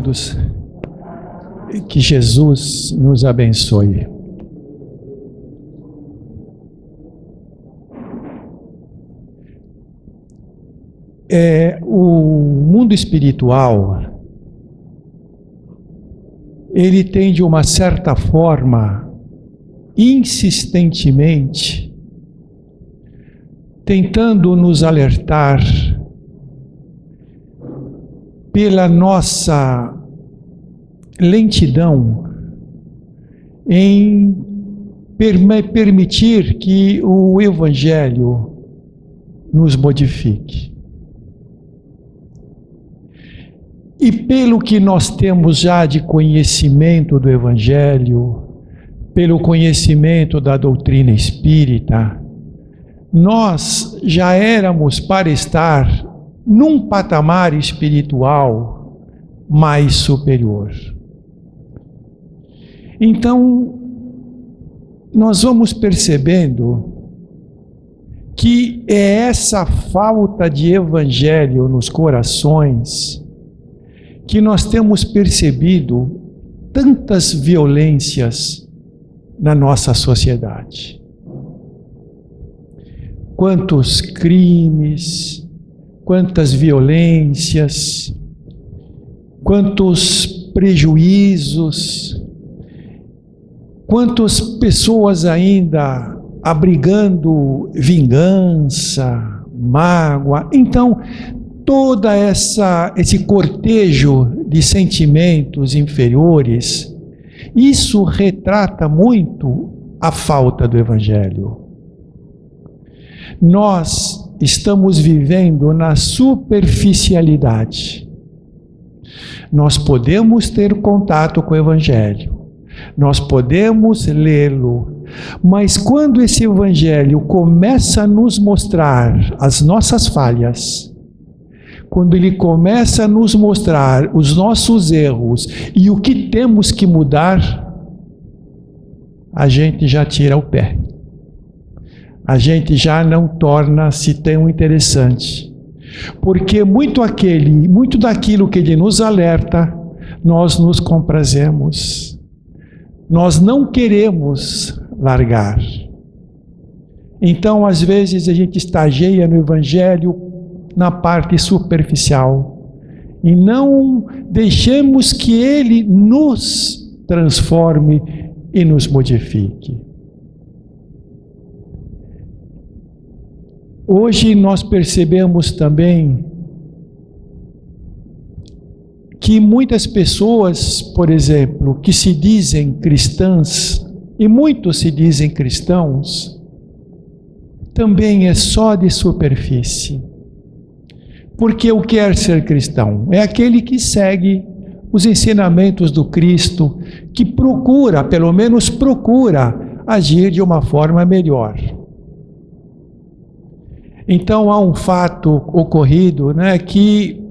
todos. Que Jesus nos abençoe. O mundo espiritual, ele tem de uma certa forma, insistentemente, tentando nos alertar pela nossa lentidão em permitir que o Evangelho nos modifique. E pelo que nós temos já de conhecimento do Evangelho, pelo conhecimento da doutrina espírita, nós já éramos para estar num patamar espiritual mais superior. Então, nós vamos percebendo que é essa falta de Evangelho nos corações que nós temos percebido tantas violências na nossa sociedade. Quantos crimes, quantas violências, quantos prejuízos, quantas pessoas ainda abrigando vingança, mágoa. Então, todo esse cortejo de sentimentos inferiores, isso retrata muito a falta do Evangelho. Nós estamos vivendo na superficialidade. Nós podemos ter contato com o Evangelho, nós podemos lê-lo, mas quando esse Evangelho começa a nos mostrar as nossas falhas, quando ele começa a nos mostrar os nossos erros e o que temos que mudar, a gente já tira o pé. A gente já não torna-se tão interessante. Porque muito daquilo que ele nos alerta, nós nos comprazemos. Nós não queremos largar. Então, às vezes, a gente estageia no Evangelho na parte superficial e não deixemos que ele nos transforme e nos modifique. Hoje nós percebemos também que muitas pessoas, por exemplo, que se dizem cristãs, e muitos se dizem cristãos, também é só de superfície. Porque o que é ser cristão? É aquele que segue os ensinamentos do Cristo, que procura, pelo menos procura, agir de uma forma melhor. Então há um fato ocorrido, que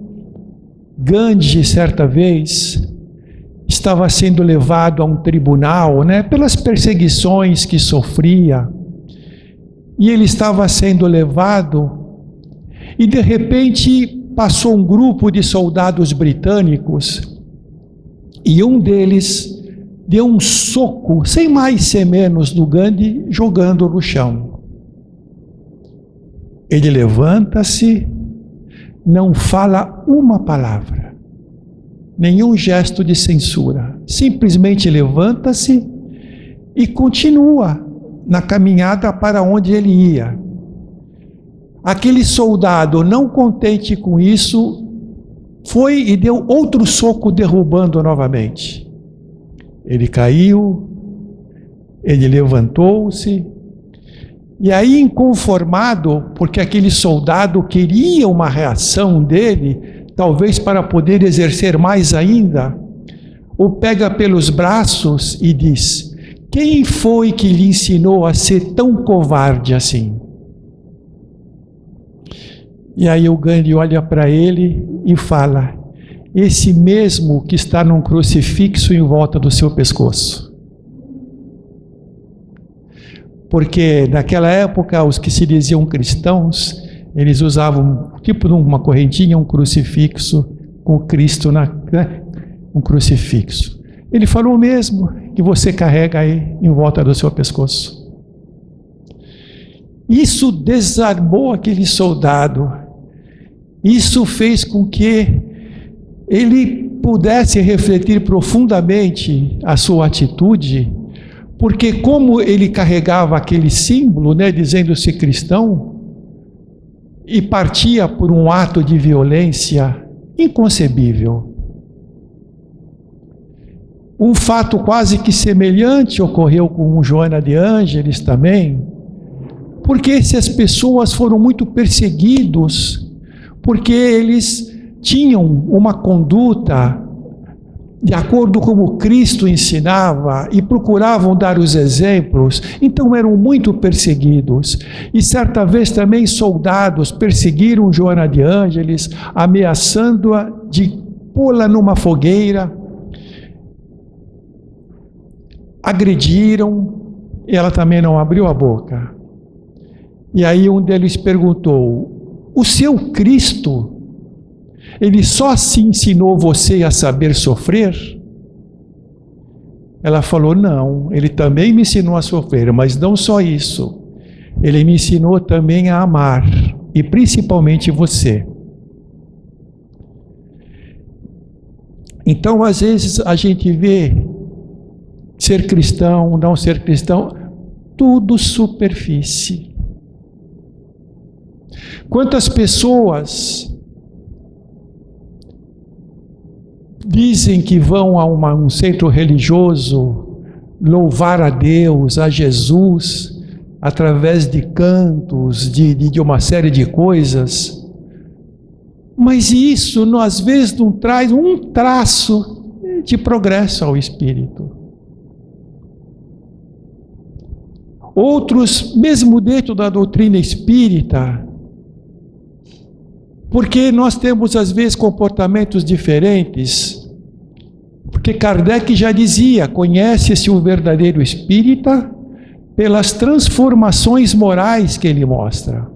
Gandhi, certa vez, estava sendo levado a um tribunal, pelas perseguições que sofria, e ele estava sendo levado, e de repente passou um grupo de soldados britânicos, e um deles deu um soco, sem mais sem menos, no Gandhi, jogando no chão. Ele levanta-se, não fala uma palavra, nenhum gesto de censura, simplesmente levanta-se e continua na caminhada para onde ele ia. Aquele soldado, não contente com isso, foi e deu outro soco, derrubando novamente. Ele caiu, ele levantou-se, e aí, inconformado, porque aquele soldado queria uma reação dele, talvez para poder exercer mais ainda, o pega pelos braços e diz: quem foi que lhe ensinou a ser tão covarde assim? E aí o Gandhi olha para ele e fala: esse mesmo que está num crucifixo em volta do seu pescoço. Porque naquela época os que se diziam cristãos, eles usavam tipo uma correntinha, um crucifixo com Cristo um crucifixo. Ele falou o mesmo que você carrega aí em volta do seu pescoço. Isso desarmou aquele soldado. Isso fez com que ele pudesse refletir profundamente a sua atitude, porque como ele carregava aquele símbolo, né, dizendo-se cristão, e partia por um ato de violência inconcebível. Um fato quase que semelhante ocorreu com Joana de Ângeles também, porque essas pessoas foram muito perseguidos, porque eles tinham uma conduta de acordo com como Cristo ensinava e procuravam dar os exemplos, então eram muito perseguidos. E certa vez também soldados perseguiram Joana de Ângeles, ameaçando-a de pô-la numa fogueira, agrediram, e ela também não abriu a boca. E aí um deles perguntou: o seu Cristo, ele só assim ensinou você a saber sofrer? Ela falou: não, ele também me ensinou a sofrer, mas não só isso. Ele me ensinou também a amar, e principalmente você. Então, às vezes, a gente vê ser cristão, não ser cristão, tudo superfície. Quantas pessoas dizem que vão a um centro religioso louvar a Deus, a Jesus, através de cantos, de uma série de coisas, mas isso às vezes não traz um traço de progresso ao espírito. Outros, mesmo dentro da doutrina espírita, porque nós temos às vezes comportamentos diferentes, porque Kardec já dizia: conhece-se o verdadeiro espírita pelas transformações morais que ele mostra.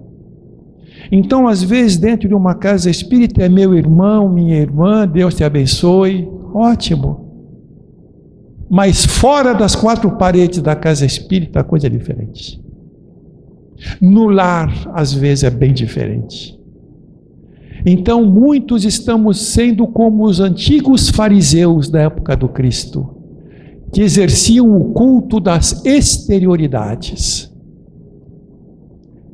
Então, às vezes, dentro de uma casa espírita, é meu irmão, minha irmã, Deus te abençoe, ótimo. Mas fora das quatro paredes da casa espírita, a coisa é diferente. No lar, às vezes, é bem diferente. Então, muitos estamos sendo como os antigos fariseus da época do Cristo, que exerciam o culto das exterioridades.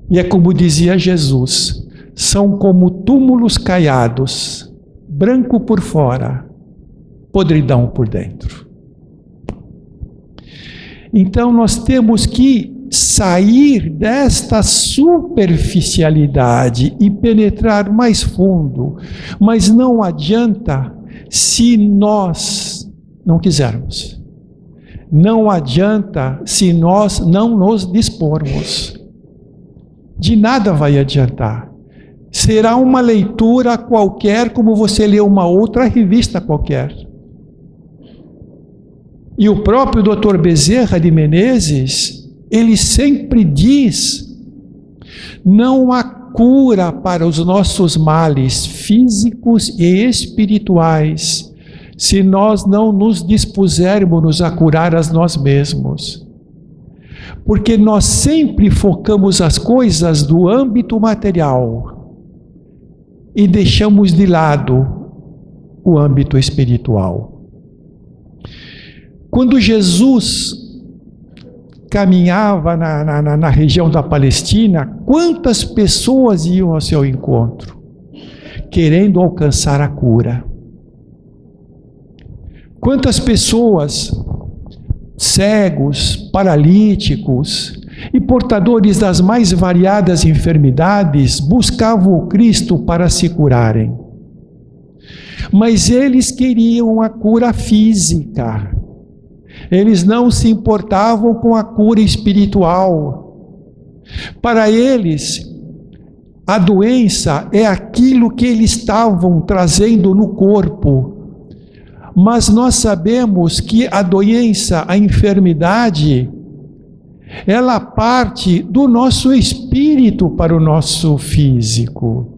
E é como dizia Jesus: são como túmulos caiados, branco por fora, podridão por dentro. Então, nós temos que sair desta superficialidade e penetrar mais fundo, mas não adianta se nós não quisermos. Não adianta se nós não nos dispormos. De nada vai adiantar. Será uma leitura qualquer, como você lê uma outra revista qualquer. E o próprio Dr. Bezerra de Menezes, ele sempre diz: não há cura para os nossos males físicos e espirituais se nós não nos dispusermos a curar a nós mesmos. Porque nós sempre focamos as coisas do âmbito material e deixamos de lado o âmbito espiritual. Quando Jesus caminhava na região da Palestina, quantas pessoas iam ao seu encontro, querendo alcançar a cura? Quantas pessoas, cegos, paralíticos e portadores das mais variadas enfermidades, buscavam o Cristo para se curarem? Mas eles queriam a cura física. Eles não se importavam com a cura espiritual. Para eles, a doença é aquilo que eles estavam trazendo no corpo. Mas nós sabemos que a doença, a enfermidade, ela parte do nosso espírito para o nosso físico.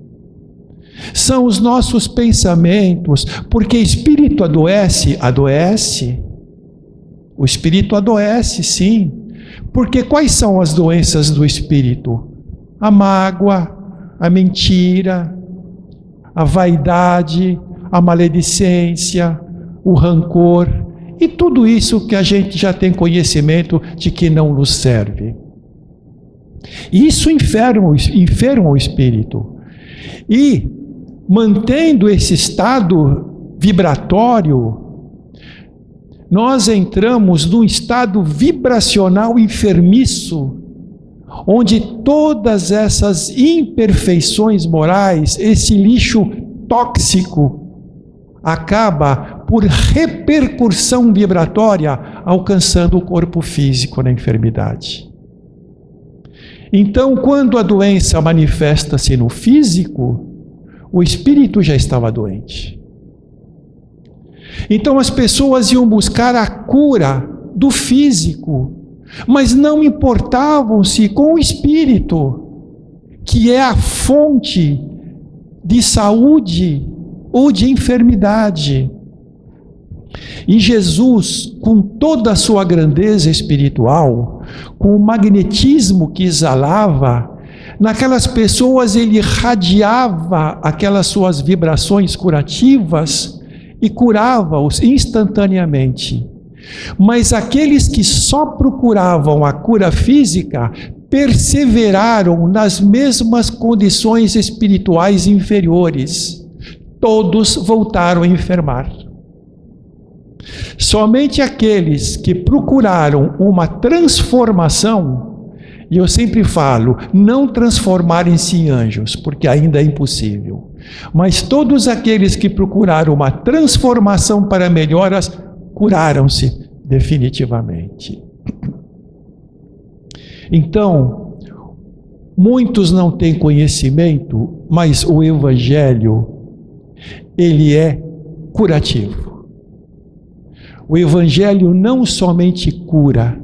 São os nossos pensamentos, porque espírito adoece, adoece. O espírito adoece, sim. Porque quais são as doenças do espírito? A mágoa, a mentira, a vaidade, a maledicência, o rancor, e tudo isso que a gente já tem conhecimento de que não nos serve. Isso enferma o espírito. E, mantendo esse estado vibratório, nós entramos num estado vibracional enfermiço, onde todas essas imperfeições morais, esse lixo tóxico, acaba por repercussão vibratória alcançando o corpo físico na enfermidade. Então, quando a doença manifesta-se no físico, o espírito já estava doente. Então as pessoas iam buscar a cura do físico, mas não importavam-se com o espírito, que é a fonte de saúde ou de enfermidade. E Jesus, com toda a sua grandeza espiritual, com o magnetismo que exalava, naquelas pessoas ele irradiava aquelas suas vibrações curativas e curava-os instantaneamente. Mas aqueles que só procuravam a cura física perseveraram nas mesmas condições espirituais inferiores. Todos voltaram a enfermar. Somente aqueles que procuraram uma transformação, e eu sempre falo, não transformarem-se em anjos, porque ainda é impossível, mas todos aqueles que procuraram uma transformação para melhoras, curaram-se definitivamente. Então, muitos não têm conhecimento, mas o Evangelho, ele é curativo. O Evangelho não somente cura,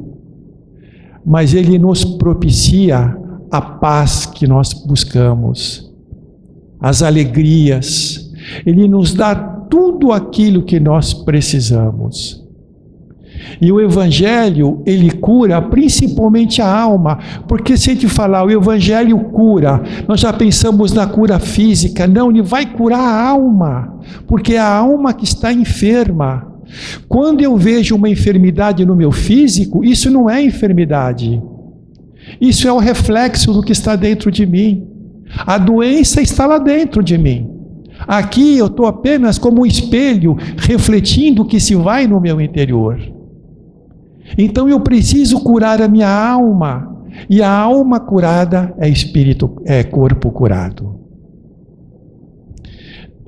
mas ele nos propicia a paz que nós buscamos, as alegrias, ele nos dá tudo aquilo que nós precisamos. E o Evangelho, ele cura principalmente a alma, porque se a gente falar o Evangelho cura, nós já pensamos na cura física. Não, ele vai curar a alma, porque é a alma que está enferma. Quando eu vejo uma enfermidade no meu físico, isso não é enfermidade. Isso é o reflexo do que está dentro de mim. A doença está lá dentro de mim. Aqui eu estou apenas como um espelho, refletindo o que se vai no meu interior. Então eu preciso curar a minha alma. E a alma curada é espírito, é corpo curado.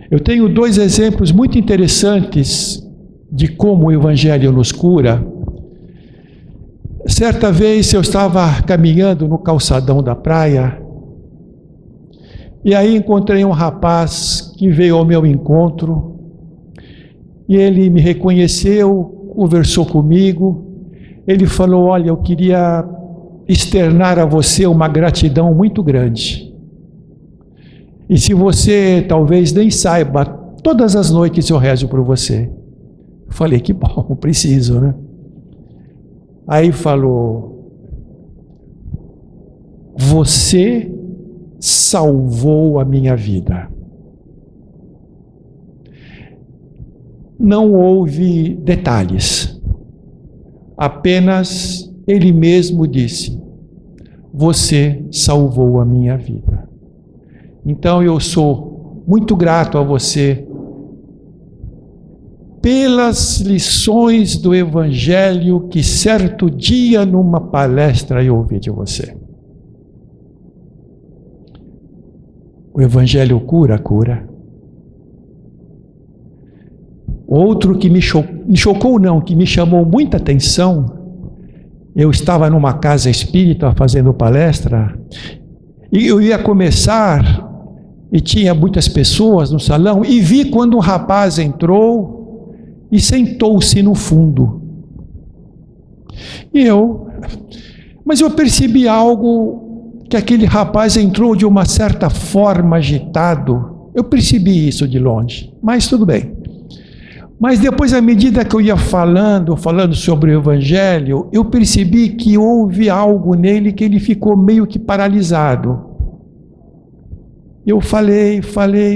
Eu tenho 2 exemplos muito interessantes de como o Evangelho nos cura. Certa vez eu estava caminhando no calçadão da praia, e aí encontrei um rapaz que veio ao meu encontro, e ele me reconheceu, conversou comigo, ele falou: olha, eu queria externar a você uma gratidão muito grande. E se você talvez nem saiba, todas as noites eu rezo por você. Falei, que bom, preciso, né? Aí falou: você salvou a minha vida. Não houve detalhes, apenas ele mesmo disse: você salvou a minha vida. Então eu sou muito grato a você pelas lições do Evangelho que certo dia numa palestra eu ouvi de você. O Evangelho cura, cura. Outro que me chocou não, que me chamou muita atenção, eu estava numa casa espírita fazendo palestra, e eu ia começar, e tinha muitas pessoas no salão, e vi quando um rapaz entrou e sentou-se no fundo. Mas eu percebi algo, que aquele rapaz entrou de uma certa forma agitado. Eu percebi isso de longe, mas tudo bem. Mas depois, à medida que eu ia falando sobre o Evangelho, eu percebi que houve algo nele que ele ficou meio que paralisado. Eu falei,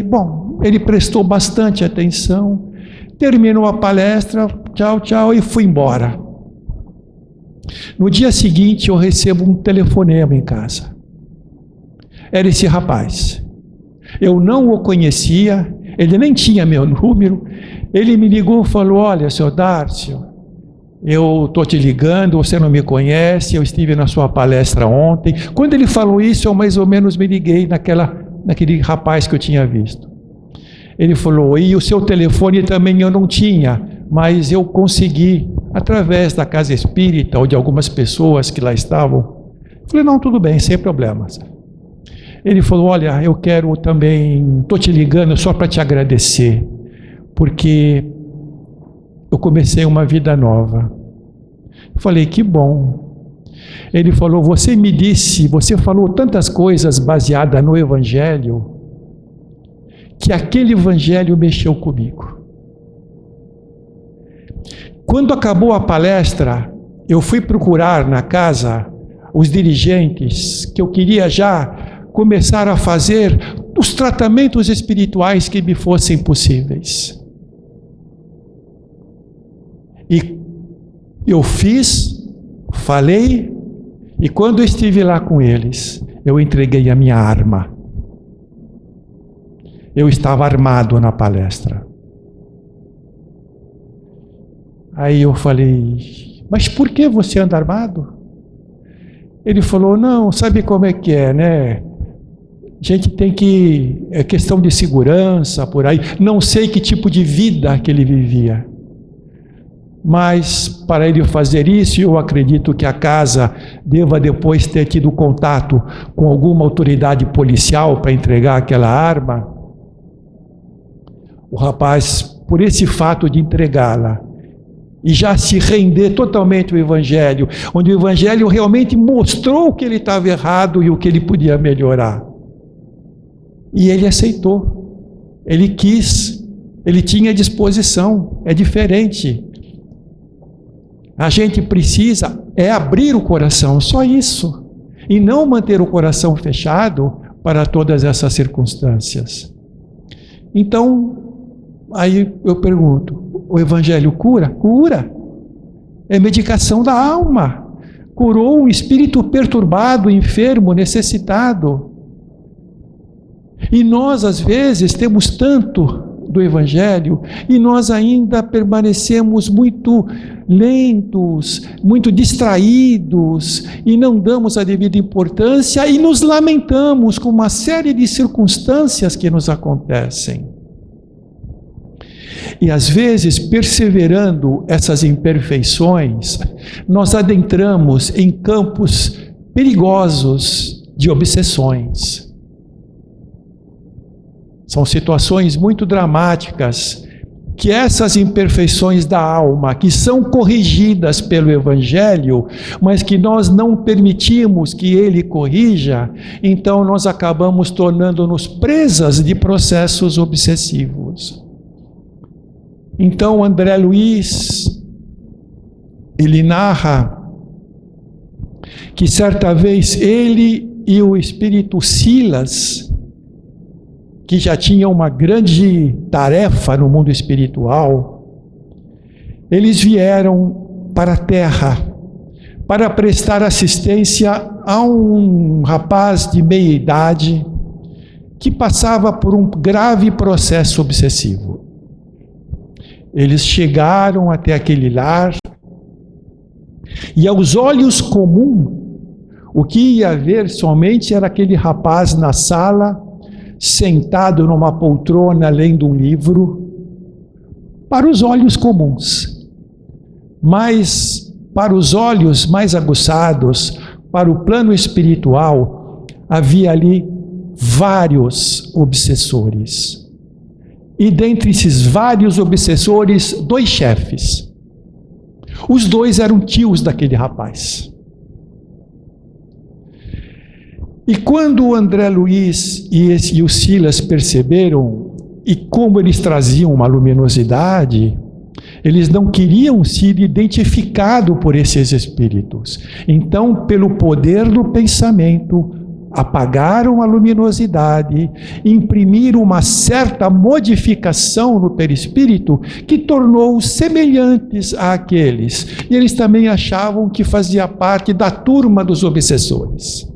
bom, ele prestou bastante atenção, terminou a palestra, tchau, e fui embora. No dia seguinte, eu recebo um telefonema em casa. Era esse rapaz. Eu não o conhecia, ele nem tinha meu número. Ele me ligou e falou: olha, senhor Dárcio, eu estou te ligando, você não me conhece, eu estive na sua palestra ontem. Quando ele falou isso, eu mais ou menos me liguei naquele rapaz que eu tinha visto. Ele falou: e o seu telefone também eu não tinha, mas eu consegui, através da casa espírita ou de algumas pessoas que lá estavam. Eu falei: não, tudo bem, sem problemas. Ele falou: olha, eu quero também, estou te ligando só para te agradecer, porque eu comecei uma vida nova. Eu falei: que bom. Ele falou: você falou tantas coisas baseadas no Evangelho, que aquele Evangelho mexeu comigo. Quando acabou a palestra, eu fui procurar na casa os dirigentes, que eu queria já começar a fazer os tratamentos espirituais que me fossem possíveis. E eu falei, e quando eu estive lá com eles, eu entreguei a minha arma. Eu estava armado na palestra. Aí eu falei: mas por que você anda armado? Ele falou: não, sabe como é que é, né? A gente tem que... é questão de segurança, por aí. Não sei que tipo de vida que ele vivia. Mas para ele fazer isso, eu acredito que a casa deva depois ter tido contato com alguma autoridade policial para entregar aquela arma. O rapaz, por esse fato de entregá-la e já se render totalmente ao Evangelho, onde o Evangelho realmente mostrou que ele estava errado e o que ele podia melhorar. E ele aceitou, ele quis, ele tinha disposição. É diferente. A gente precisa abrir o coração, só isso, e não manter o coração fechado para todas essas circunstâncias. Então, aí eu pergunto: o Evangelho cura? Cura. É medicação da alma. Curou um espírito perturbado, enfermo, necessitado. E nós, às vezes, temos tanto do Evangelho e nós ainda permanecemos muito lentos, muito distraídos e não damos a devida importância e nos lamentamos com uma série de circunstâncias que nos acontecem. E às vezes, perseverando essas imperfeições, nós adentramos em campos perigosos de obsessões. São situações muito dramáticas, que essas imperfeições da alma, que são corrigidas pelo Evangelho, mas que nós não permitimos que ele corrija, então nós acabamos tornando-nos presas de processos obsessivos. Então André Luiz, ele narra que certa vez ele e o espírito Silas, que já tinha uma grande tarefa no mundo espiritual, eles vieram para a Terra para prestar assistência a um rapaz de meia idade que passava por um grave processo obsessivo. Eles chegaram até aquele lar e, aos olhos comuns, o que ia ver somente era aquele rapaz na sala, sentado numa poltrona lendo um livro, para os olhos comuns. Mas para os olhos mais aguçados, para o plano espiritual, havia ali vários obsessores. E dentre esses vários obsessores, 2 chefes. Os 2 eram tios daquele rapaz. E quando o André Luiz e o Silas perceberam, e como eles traziam uma luminosidade, eles não queriam ser identificados por esses espíritos. Então, pelo poder do pensamento, apagaram a luminosidade, imprimiram uma certa modificação no perispírito que tornou-os semelhantes àqueles. E eles também achavam que fazia parte da turma dos obsessores.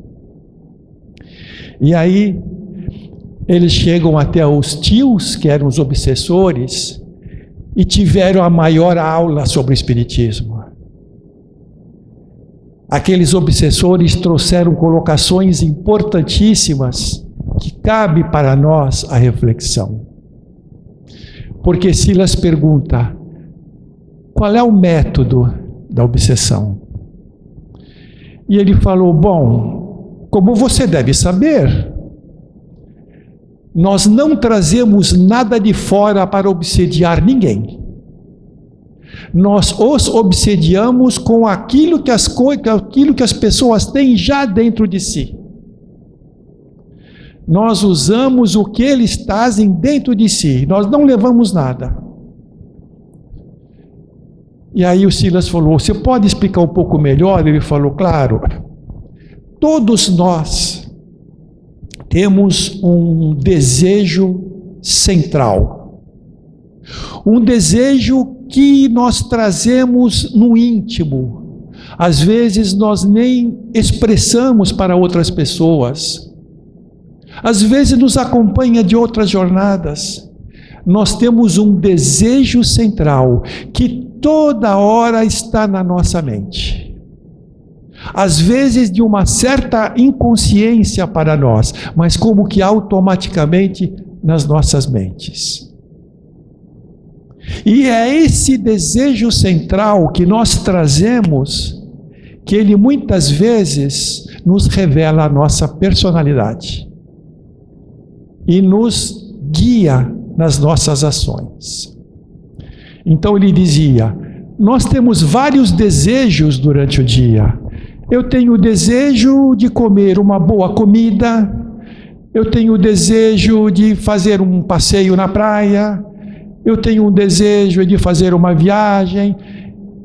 E aí, eles chegam até os tios, que eram os obsessores, e tiveram a maior aula sobre o Espiritismo. Aqueles obsessores trouxeram colocações importantíssimas que cabe para nós a reflexão. Porque Silas pergunta: qual é o método da obsessão? E ele falou: bom, como você deve saber, nós não trazemos nada de fora para obsediar ninguém. Nós os obsediamos com aquilo que as pessoas têm já dentro de si. Nós usamos o que eles trazem dentro de si. Nós não levamos nada. E aí o Silas falou: você pode explicar um pouco melhor? Ele falou: claro. Todos nós temos um desejo central, um desejo que nós trazemos no íntimo. Às vezes nós nem expressamos para outras pessoas, às vezes nos acompanha de outras jornadas. Nós temos um desejo central que toda hora está na nossa mente. Às vezes de uma certa inconsciência para nós, mas como que automaticamente nas nossas mentes. E é esse desejo central que nós trazemos, que ele muitas vezes nos revela a nossa personalidade e nos guia nas nossas ações. Então ele dizia: nós temos vários desejos durante o dia. Eu tenho o desejo de comer uma boa comida, eu tenho o desejo de fazer um passeio na praia, eu tenho o desejo de fazer uma viagem,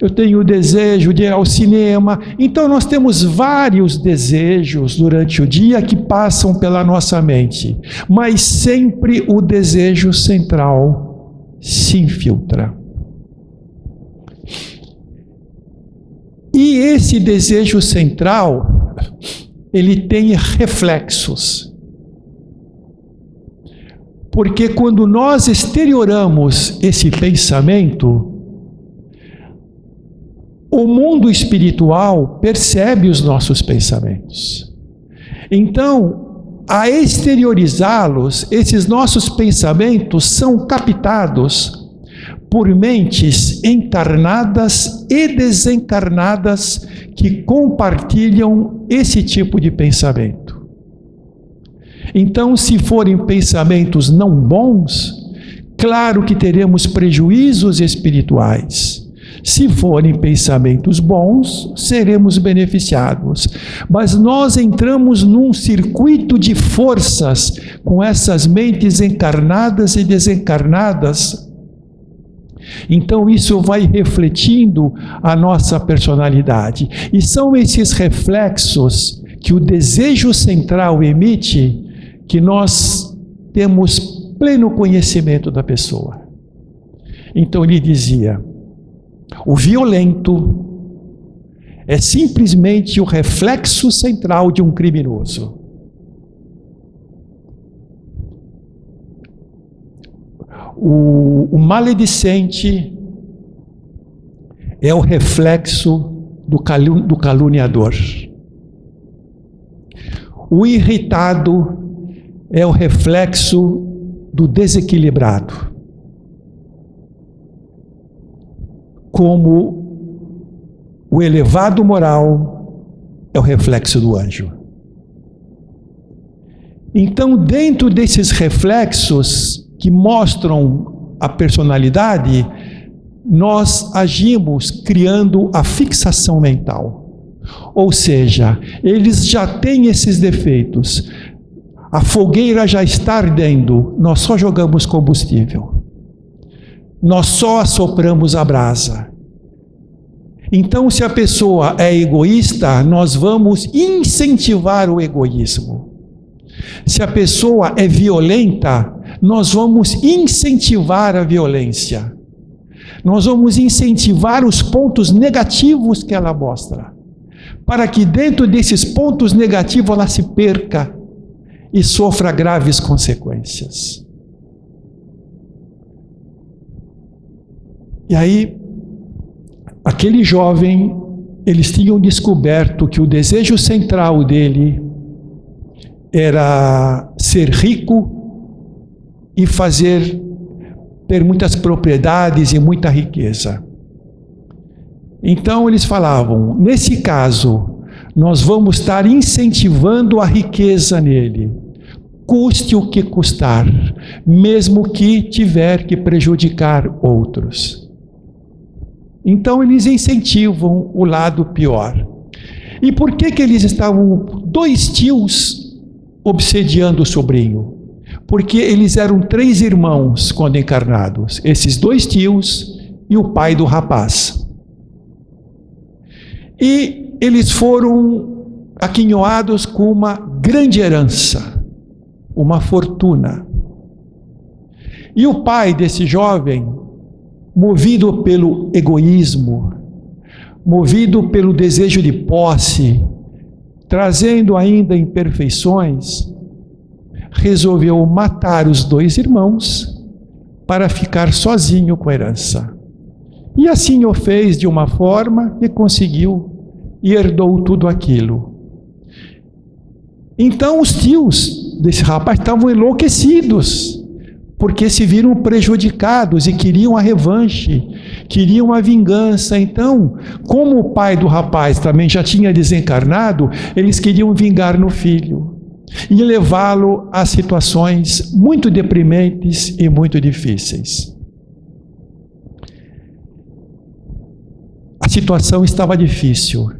eu tenho o desejo de ir ao cinema. Então nós temos vários desejos durante o dia que passam pela nossa mente, mas sempre o desejo central se infiltra. E esse desejo central, ele tem reflexos. Porque quando nós exterioramos esse pensamento, o mundo espiritual percebe os nossos pensamentos. Então, a exteriorizá-los, esses nossos pensamentos são captados por mentes encarnadas e desencarnadas que compartilham esse tipo de pensamento. Então, se forem pensamentos não bons, claro que teremos prejuízos espirituais. Se forem pensamentos bons, seremos beneficiados. Mas nós entramos num circuito de forças com essas mentes encarnadas e desencarnadas. Então isso vai refletindo a nossa personalidade. E são esses reflexos que o desejo central emite que nós temos pleno conhecimento da pessoa. Então ele dizia: o violento é simplesmente o reflexo central de um criminoso. O maledicente é o reflexo do caluniador. O irritado é o reflexo do desequilibrado. Como o elevado moral é o reflexo do anjo. Então, dentro desses reflexos que mostram a personalidade, nós agimos criando a fixação mental. Ou seja, eles já têm esses defeitos. A fogueira já está ardendo, nós só jogamos combustível. Nós só assopramos a brasa. Então, se a pessoa é egoísta, nós vamos incentivar o egoísmo. Se a pessoa é violenta, nós vamos incentivar a violência. Nós vamos incentivar os pontos negativos que ela mostra, para que dentro desses pontos negativos ela se perca e sofra graves consequências. E aí, aquele jovem, eles tinham descoberto que o desejo central dele era ser rico e ter muitas propriedades e muita riqueza. Então eles falavam, nesse caso, nós vamos estar incentivando a riqueza nele, custe o que custar, mesmo que tiver que prejudicar outros. Então eles incentivam o lado pior. E por que eles estavam, 2 tios, obsediando o sobrinho? Porque eles eram 3 irmãos quando encarnados, esses 2 tios e o pai do rapaz. E eles foram aquinhoados com uma grande herança, uma fortuna. E o pai desse jovem, movido pelo egoísmo, movido pelo desejo de posse, trazendo ainda imperfeições, resolveu matar os 2 irmãos para ficar sozinho com a herança. E assim o fez de uma forma que conseguiu e herdou tudo aquilo. Então os tios desse rapaz estavam enlouquecidos, porque se viram prejudicados e queriam a revanche, queriam a vingança. Então, como o pai do rapaz também já tinha desencarnado, eles queriam vingar no filho e levá-lo a situações muito deprimentes e muito difíceis. A situação estava difícil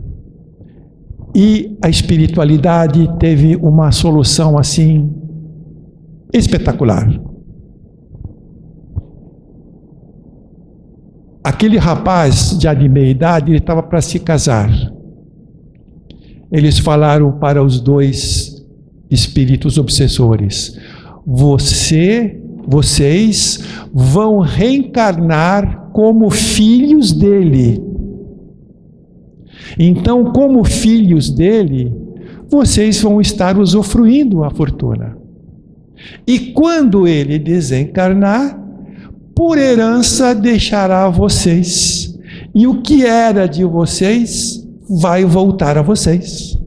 e a espiritualidade teve uma solução assim espetacular. Aquele rapaz já de meia idade, ele estava para se casar. Eles falaram para os 2 espíritos obsessores: vocês vão reencarnar como filhos dele. Então, como filhos dele, vocês vão estar usufruindo a fortuna. E quando ele desencarnar, por herança deixará a vocês, e o que era de vocês vai voltar a vocês.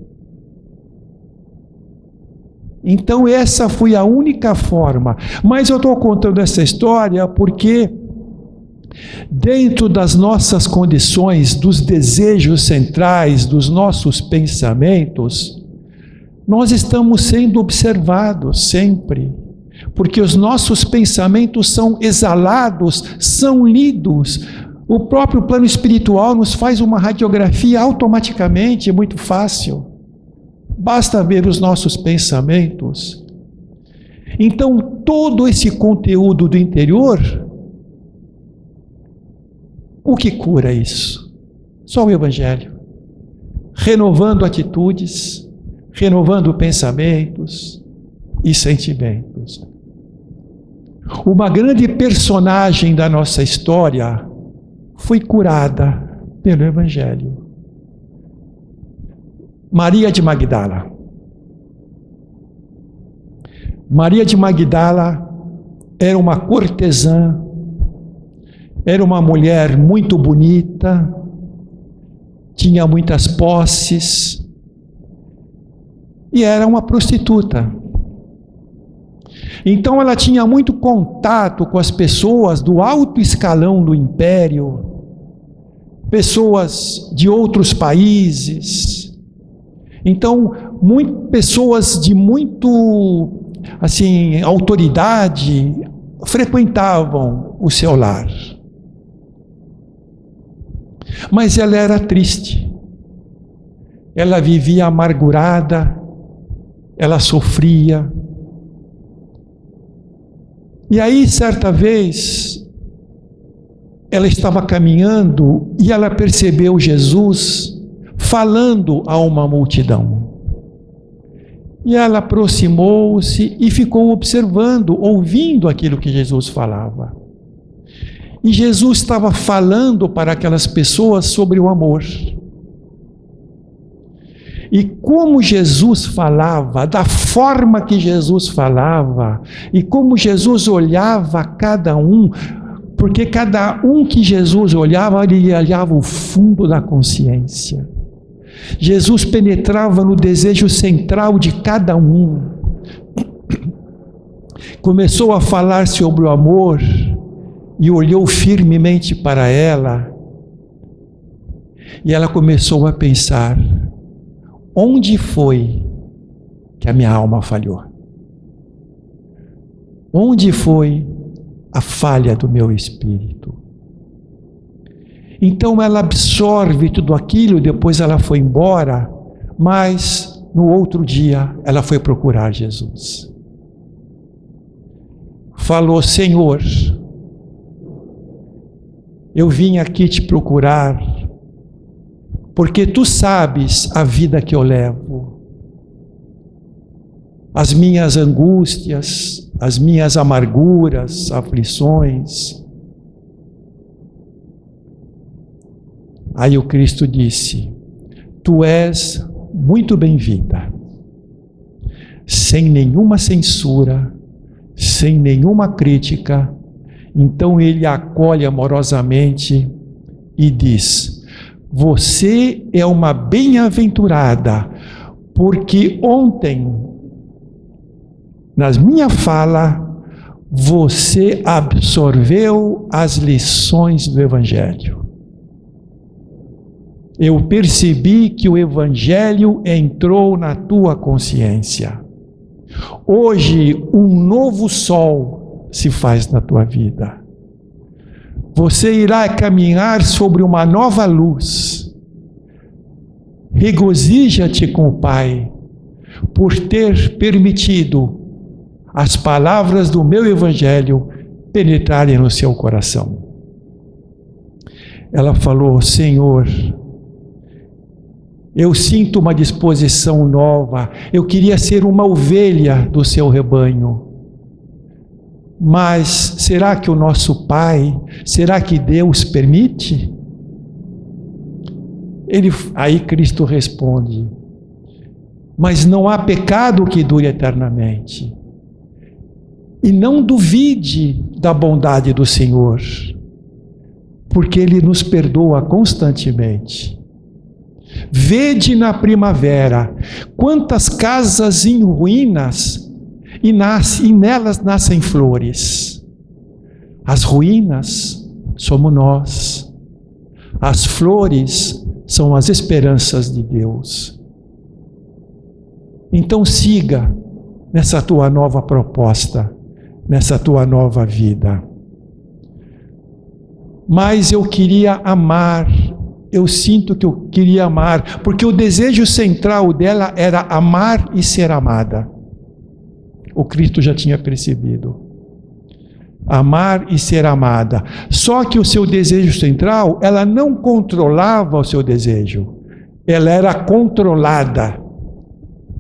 Então essa foi a única forma. Mas eu estou contando essa história porque dentro das nossas condições, dos desejos centrais, dos nossos pensamentos, nós estamos sendo observados sempre. Porque os nossos pensamentos são exalados, são lidos. O próprio plano espiritual nos faz uma radiografia automaticamente, é muito fácil. Basta ver os nossos pensamentos. Então, todo esse conteúdo do interior, o que cura isso? Só o Evangelho. Renovando atitudes, renovando pensamentos e sentimentos. Uma grande personagem da nossa história foi curada pelo Evangelho. Maria de Magdala. Maria de Magdala era uma cortesã, era uma mulher muito bonita, tinha muitas posses e era uma prostituta. Então ela tinha muito contato com as pessoas do alto escalão do império, pessoas de outros países. Então, pessoas de muito, assim, autoridade frequentavam o seu lar. Mas ela era triste. ela vivia amargurada, ela sofria. E aí, certa vez, ela estava caminhando e ela percebeu Jesus falando a uma multidão. E ela aproximou-se e ficou observando, ouvindo aquilo que Jesus falava. E Jesus estava falando para aquelas pessoas sobre o amor. E como Jesus falava, da forma que Jesus falava, e como Jesus olhava a cada um, porque cada um que Jesus olhava, ele olhava o fundo da consciência. Jesus penetrava no desejo central de cada um. Começou a falar sobre o amor e olhou firmemente para ela. E ela começou a pensar: onde foi que a minha alma falhou? Onde foi a falha do meu espírito? Então ela absorve tudo aquilo, depois ela foi embora, mas no outro dia ela foi procurar Jesus. Falou: Senhor, eu vim aqui te procurar, porque tu sabes a vida que eu levo, as minhas angústias, as minhas amarguras, aflições. Aí o Cristo disse: tu és muito bem-vinda, sem nenhuma censura, sem nenhuma crítica. Então ele a acolhe amorosamente e diz: você é uma bem-aventurada, porque ontem, na minha fala, você absorveu as lições do Evangelho. Eu percebi que o Evangelho entrou na tua consciência. Hoje, um novo sol se faz na tua vida. Você irá caminhar sobre uma nova luz. Regozija-te com o Pai por ter permitido as palavras do meu Evangelho penetrarem no seu coração. Ela falou: Senhor, eu sinto uma disposição nova, eu queria ser uma ovelha do seu rebanho. Mas será que o nosso Pai, será que Deus permite? Aí Cristo responde: mas não há pecado que dure eternamente. E não duvide da bondade do Senhor, porque Ele nos perdoa constantemente. Vede na primavera quantas casas em ruínas e nelas nascem flores. As ruínas somos nós. As flores são as esperanças de Deus. Então siga nessa tua nova proposta, nessa tua nova vida. Mas eu queria amar. Eu sinto que eu queria amar, porque o desejo central dela era amar e ser amada. O Cristo já tinha percebido. Amar e ser amada. Só que o seu desejo central, ela não controlava o seu desejo. Ela era controlada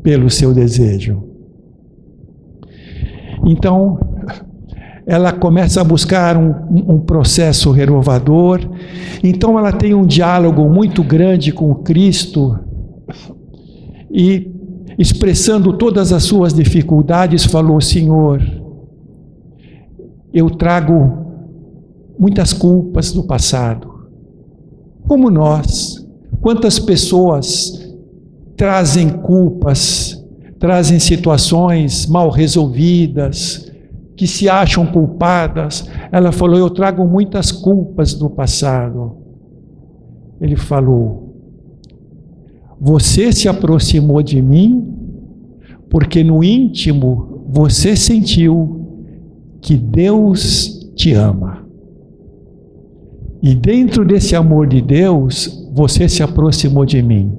pelo seu desejo. Então, ela começa a buscar um processo renovador. Então ela tem um diálogo muito grande com o Cristo e, expressando todas as suas dificuldades, falou: Senhor, eu trago muitas culpas do passado, como nós. Quantas pessoas trazem culpas, trazem situações mal resolvidas, que se acham culpadas. Ela falou: eu trago muitas culpas do passado. Ele falou: você se aproximou de mim porque no íntimo você sentiu que Deus te ama. E dentro desse amor de Deus, você se aproximou de mim.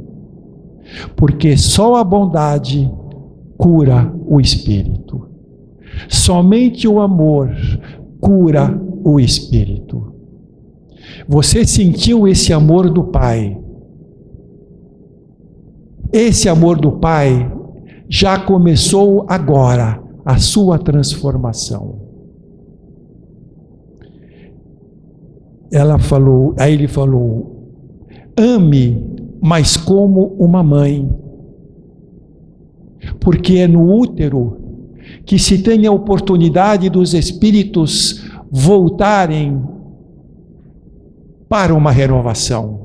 Porque só a bondade cura o espírito. Somente o amor cura o espírito. Você sentiu esse amor do Pai. Esse amor do Pai já começou agora a sua transformação. Aí ele falou: ame, mas como uma mãe. Porque é no útero que se tem a oportunidade dos espíritos voltarem para uma renovação.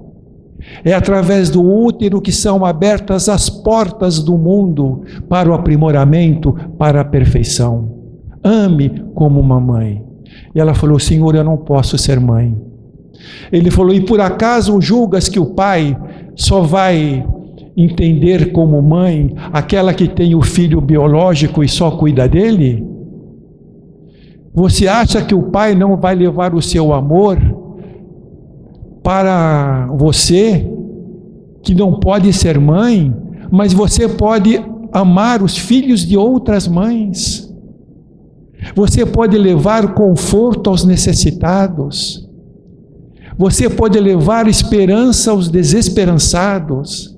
É através do útero que são abertas as portas do mundo para o aprimoramento, para a perfeição. Ame como uma mãe. E ela falou: Senhor, eu não posso ser mãe. Ele falou: e por acaso julgas que o pai só vai entender como mãe aquela que tem o filho biológico e só cuida dele? Você acha que o pai não vai levar o seu amor para você, que não pode ser mãe, mas você pode amar os filhos de outras mães? Você pode levar conforto aos necessitados. Você pode levar esperança aos desesperançados.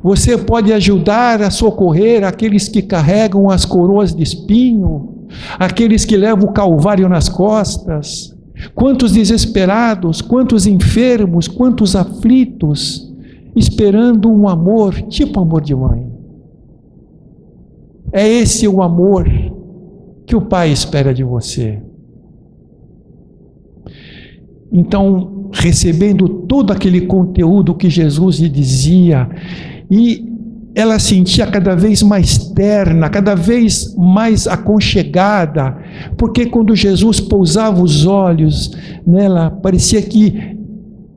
Você pode ajudar a socorrer aqueles que carregam as coroas de espinho, aqueles que levam o calvário nas costas. Quantos desesperados, quantos enfermos, quantos aflitos, esperando um amor, tipo amor de mãe. É esse o amor que o Pai espera de você. Então, recebendo todo aquele conteúdo que Jesus lhe dizia, e ela sentia cada vez mais terna, cada vez mais aconchegada, porque quando Jesus pousava os olhos nela, parecia que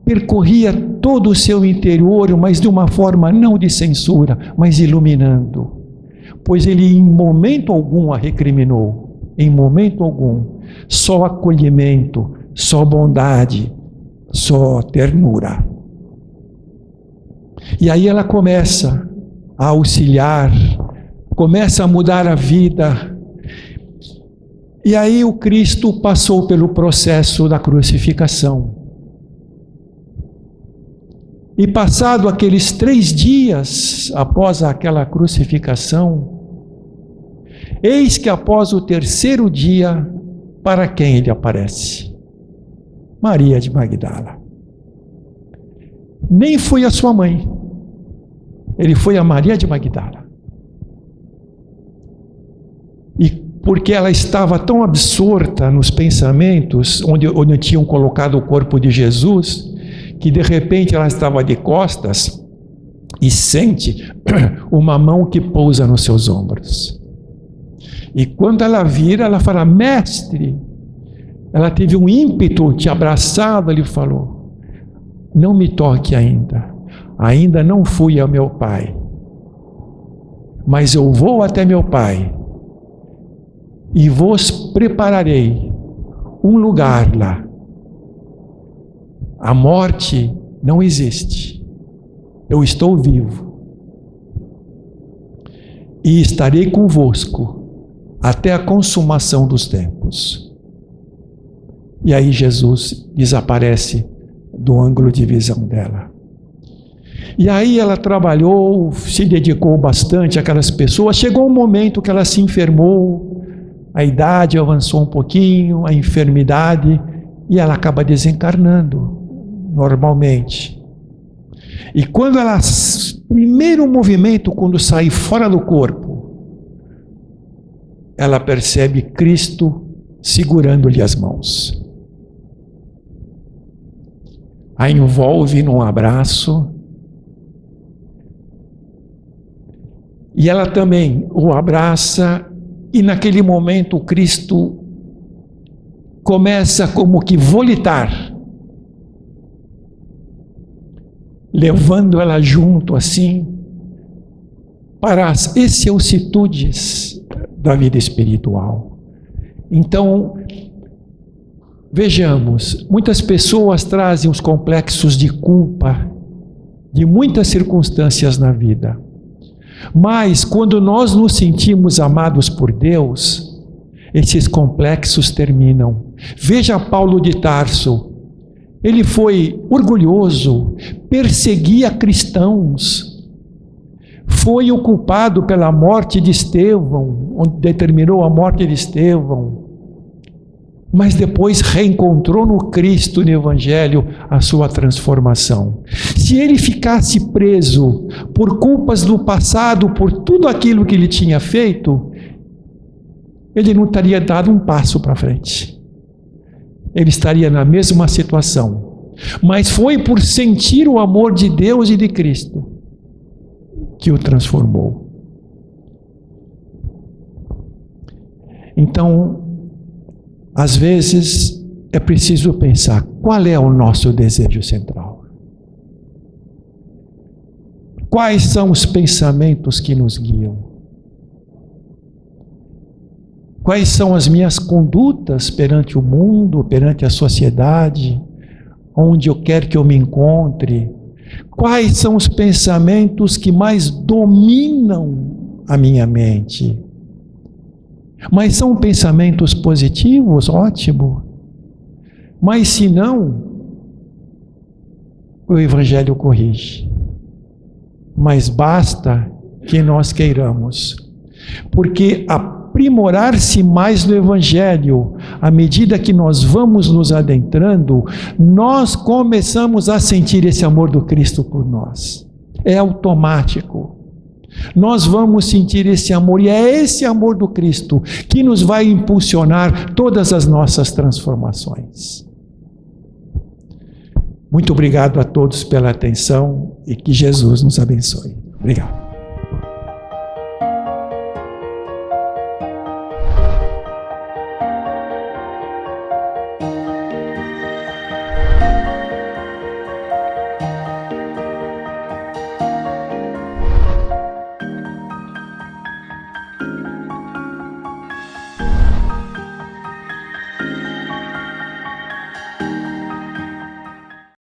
percorria todo o seu interior, mas de uma forma não de censura, mas iluminando. Pois ele em momento algum a recriminou, em momento algum, só acolhimento, só bondade, só ternura. E aí ela começa a auxiliar, começa a mudar a vida. E aí o Cristo passou pelo processo da crucificação. E passado aqueles 3 dias após aquela crucificação, eis que após o 3º dia, para quem ele aparece? Maria de Magdala. Nem foi a sua mãe, ele foi a Maria de Magdala. E porque ela estava tão absorta nos pensamentos, onde tinham colocado o corpo de Jesus, que de repente ela estava de costas e sente uma mão que pousa nos seus ombros. E quando ela vira, ela fala: mestre, ela teve um ímpeto, te abraçava, ele falou: não me toque ainda não fui ao meu Pai, mas eu vou até meu Pai e vos prepararei um lugar lá. A morte não existe, eu estou vivo e estarei convosco até a consumação dos tempos. E aí Jesus desaparece do ângulo de visão dela. E aí ela trabalhou, se dedicou bastante àquelas pessoas. Chegou um momento que ela se enfermou, a idade avançou um pouquinho, a enfermidade, e ela acaba desencarnando normalmente. E quando ela, primeiro movimento, quando sai fora do corpo, ela percebe Cristo segurando-lhe as mãos. A envolve num abraço, e ela também o abraça, e naquele momento o Cristo começa como que volitar, levando ela junto assim, para as excelsitudes da vida espiritual. Então, vejamos, muitas pessoas trazem os complexos de culpa de muitas circunstâncias na vida. Mas quando nós nos sentimos amados por Deus, esses complexos terminam. Veja Paulo de Tarso. Ele foi orgulhoso, perseguia cristãos, foi o culpado pela morte de Estevão, onde determinou a morte de Estevão, mas depois reencontrou no Cristo, no Evangelho, a sua transformação. Se ele ficasse preso por culpas do passado, por tudo aquilo que ele tinha feito, ele não teria dado um passo para frente. Ele estaria na mesma situação. Mas foi por sentir o amor de Deus e de Cristo que o transformou. Então, às vezes, é preciso pensar, qual é o nosso desejo central? Quais são os pensamentos que nos guiam? Quais são as minhas condutas perante o mundo, perante a sociedade, onde eu quero que eu me encontre? Quais são os pensamentos que mais dominam a minha mente? Mas são pensamentos positivos? Ótimo. Mas se não, o Evangelho corrige. Mas basta que nós queiramos. Porque aprimorar-se mais no Evangelho, à medida que nós vamos nos adentrando, nós começamos a sentir esse amor do Cristo por nós. É automático. Nós vamos sentir esse amor, e é esse amor do Cristo que nos vai impulsionar todas as nossas transformações. Muito obrigado a todos pela atenção e que Jesus nos abençoe. Obrigado.